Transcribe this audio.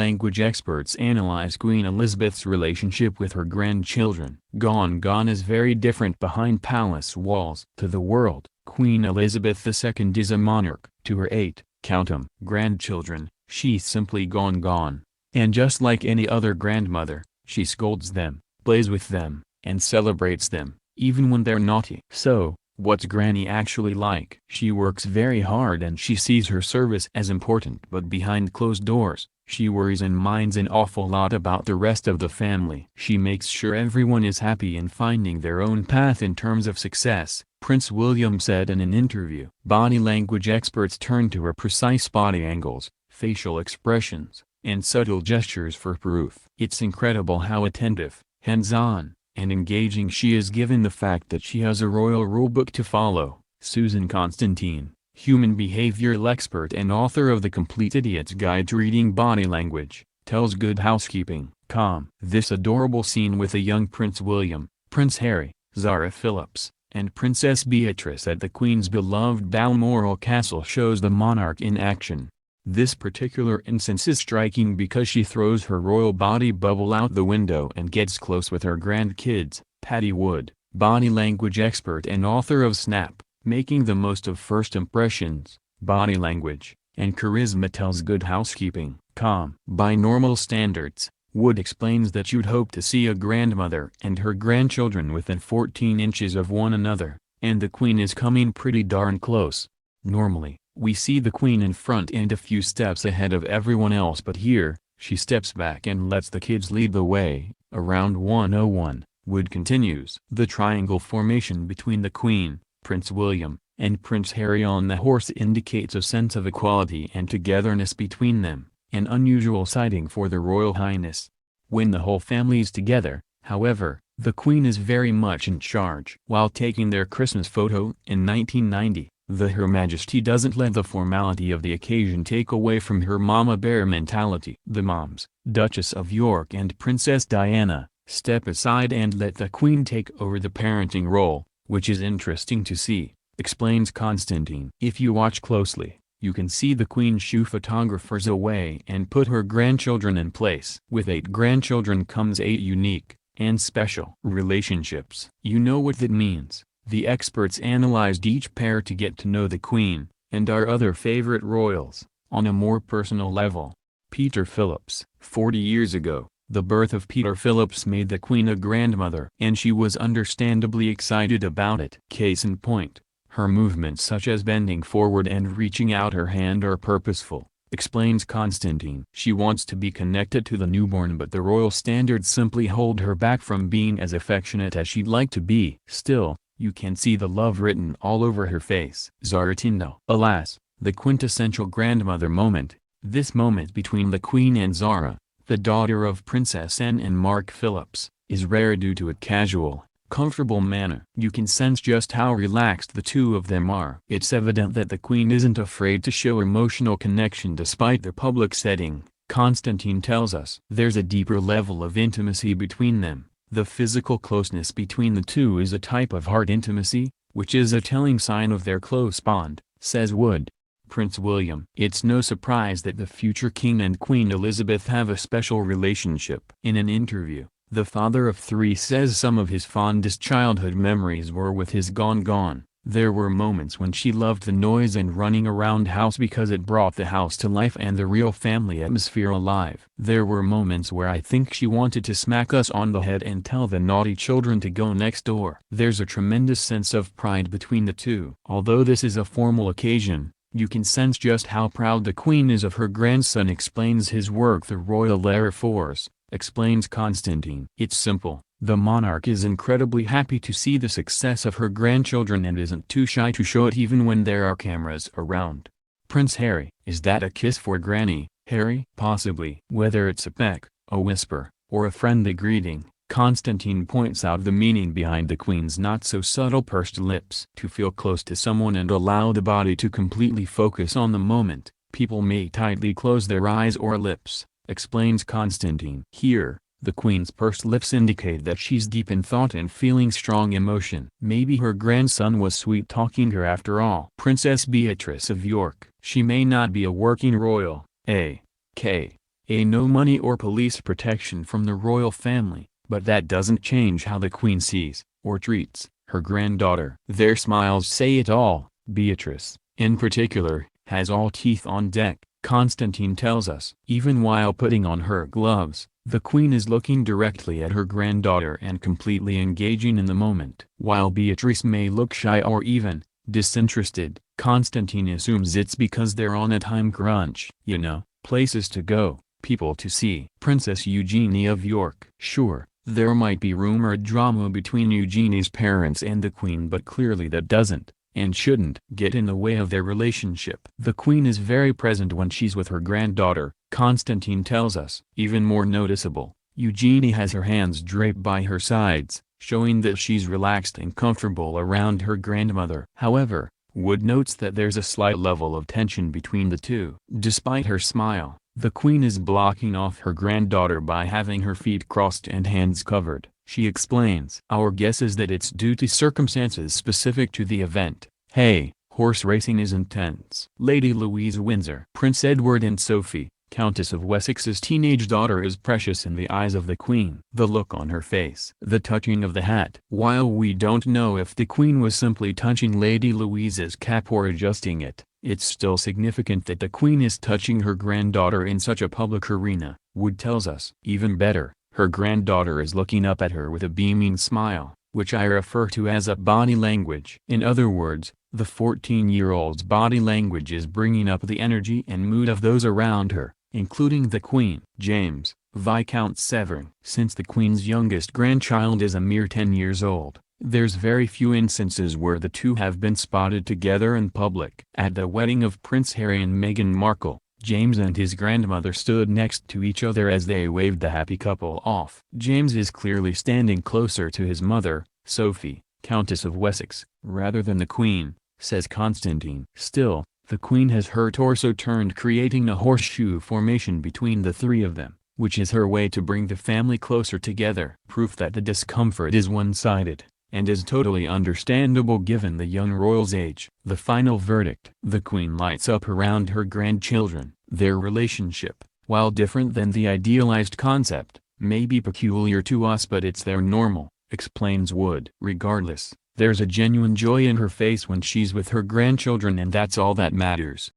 language experts analyze Queen Elizabeth's relationship with her grandchildren. Gone is very different behind palace walls. To the world, Queen Elizabeth II is a monarch. To her 8, count 'em, grandchildren, she's simply gone. And just like any other grandmother, she scolds them, plays with them, and celebrates them, even when they're naughty. So, what's Granny actually like? She works very hard and she sees her service as important, but behind closed doors, she worries and minds an awful lot about the rest of the family. She makes sure everyone is happy and finding their own path in terms of success, Prince William said in an interview. Body language experts turn to her precise body angles, facial expressions, and subtle gestures for proof. It's incredible how attentive, hands-on, and engaging she is given the fact that she has a royal rulebook to follow. Susan Constantine, human behavioral expert and author of The Complete Idiot's Guide to Reading Body Language, tells Good Housekeeping.com. This adorable scene with a young Prince William, Prince Harry, Zara Phillips, and Princess Beatrice at the Queen's beloved Balmoral Castle shows the monarch in action. This particular instance is striking because she throws her royal body bubble out the window and gets close with her grandkids. Patty Wood, body language expert and author of Snap, Making the Most of First Impressions, Body Language, and Charisma tells Good Housekeeping.com. By normal standards, Wood explains that you'd hope to see a grandmother and her grandchildren within 14 inches of one another, and the Queen is coming pretty darn close. Normally, we see the Queen in front and a few steps ahead of everyone else, but here, she steps back and lets the kids lead the way. Around 101, Wood continues. The triangle formation between the Queen, Prince William, and Prince Harry on the horse indicates a sense of equality and togetherness between them, an unusual sighting for the Royal Highness. When the whole family's together, however, the Queen is very much in charge. While taking their Christmas photo in 1990, Her Majesty doesn't let the formality of the occasion take away from her mama bear mentality. The moms, Duchess of York and Princess Diana, step aside and let the Queen take over the parenting role, which is interesting to see, explains Constantine. If you watch closely, you can see the Queen shoo photographers away and put her grandchildren in place. With 8 grandchildren comes 8 unique and special relationships. You know what that means. The experts analyzed each pair to get to know the Queen, and our other favorite royals, on a more personal level. Peter Phillips. 40 years ago, the birth of Peter Phillips made the Queen a grandmother, and she was understandably excited about it. Case in point, her movements such as bending forward and reaching out her hand are purposeful, explains Constantine. She wants to be connected to the newborn, but the royal standards simply hold her back from being as affectionate as she'd like to be. Still, you can see the love written all over her face. Zara Tindall. Alas, the quintessential grandmother moment, this moment between the Queen and Zara, the daughter of Princess Anne and Mark Phillips, is rare due to a casual, comfortable manner. You can sense just how relaxed the two of them are. It's evident that the Queen isn't afraid to show emotional connection despite the public setting, Constantine tells us. There's a deeper level of intimacy between them. The physical closeness between the two is a type of heart intimacy, which is a telling sign of their close bond, says Wood. Prince William. It's no surprise that the future King and Queen Elizabeth have a special relationship. In an interview, the father of 3 says some of his fondest childhood memories were with his gone. There were moments when she loved the noise and running around house because it brought the house to life and the real family atmosphere alive. There were moments where I think she wanted to smack us on the head and tell the naughty children to go next door. There's a tremendous sense of pride between the two. Although this is a formal occasion, you can sense just how proud the Queen is of her grandson, explains his work The Royal Air Force, explains Constantine. It's simple. The monarch is incredibly happy to see the success of her grandchildren and isn't too shy to show it even when there are cameras around. Prince Harry. Is that a kiss for Granny, Harry? Possibly. Whether it's a peck, a whisper, or a friendly greeting, Constantine points out the meaning behind the Queen's not-so-subtle pursed lips. To feel close to someone and allow the body to completely focus on the moment, people may tightly close their eyes or lips, explains Constantine. Here, the Queen's pursed lips indicate that she's deep in thought and feeling strong emotion. Maybe her grandson was sweet-talking her after all. Princess Beatrice of York. She may not be a working royal, a.k.a. no money or police protection from the royal family, but that doesn't change how the Queen sees, or treats, her granddaughter. Their smiles say it all. Beatrice, in particular, has all teeth on deck, Constantine tells us. Even while putting on her gloves, the Queen is looking directly at her granddaughter and completely engaging in the moment. While Beatrice may look shy or even disinterested, Constantine assumes it's because they're on a time crunch. You know, places to go, people to see. Princess Eugenie of York. Sure, there might be rumored drama between Eugenie's parents and the Queen, but clearly that doesn't, and shouldn't, get in the way of their relationship. The Queen is very present when she's with her granddaughter, Constantine tells us. Even more noticeable, Eugenie has her hands draped by her sides, showing that she's relaxed and comfortable around her grandmother. However, Wood notes that there's a slight level of tension between the two. Despite her smile, the Queen is blocking off her granddaughter by having her feet crossed and hands covered. She explains, "Our guess is that it's due to circumstances specific to the event. Hey, horse racing is intense." Lady Louise Windsor. Prince Edward and Sophie, Countess of Wessex's teenage daughter, is precious in the eyes of the Queen. The look on her face, the touching of the hat. While we don't know if the Queen was simply touching Lady Louise's cap or adjusting it, it's still significant that the Queen is touching her granddaughter in such a public arena, Wood tells us. Even better, her granddaughter is looking up at her with a beaming smile, which I refer to as a body language. In other words, the 14-year-old's body language is bringing up the energy and mood of those around her, including the Queen. James, Viscount Severn. Since the Queen's youngest grandchild is a mere 10 years old, there's very few instances where the two have been spotted together in public. At the wedding of Prince Harry and Meghan Markle, James and his grandmother stood next to each other as they waved the happy couple off. James is clearly standing closer to his mother, Sophie, Countess of Wessex, rather than the Queen, says Constantine. Still, the Queen has her torso turned, creating a horseshoe formation between the three of them, which is her way to bring the family closer together. Proof that the discomfort is one-sided, and is totally understandable given the young royal's age. The final verdict. The Queen lights up around her grandchildren. Their relationship, while different than the idealized concept, may be peculiar to us, but it's their normal, explains Wood. Regardless, there's a genuine joy in her face when she's with her grandchildren, and that's all that matters.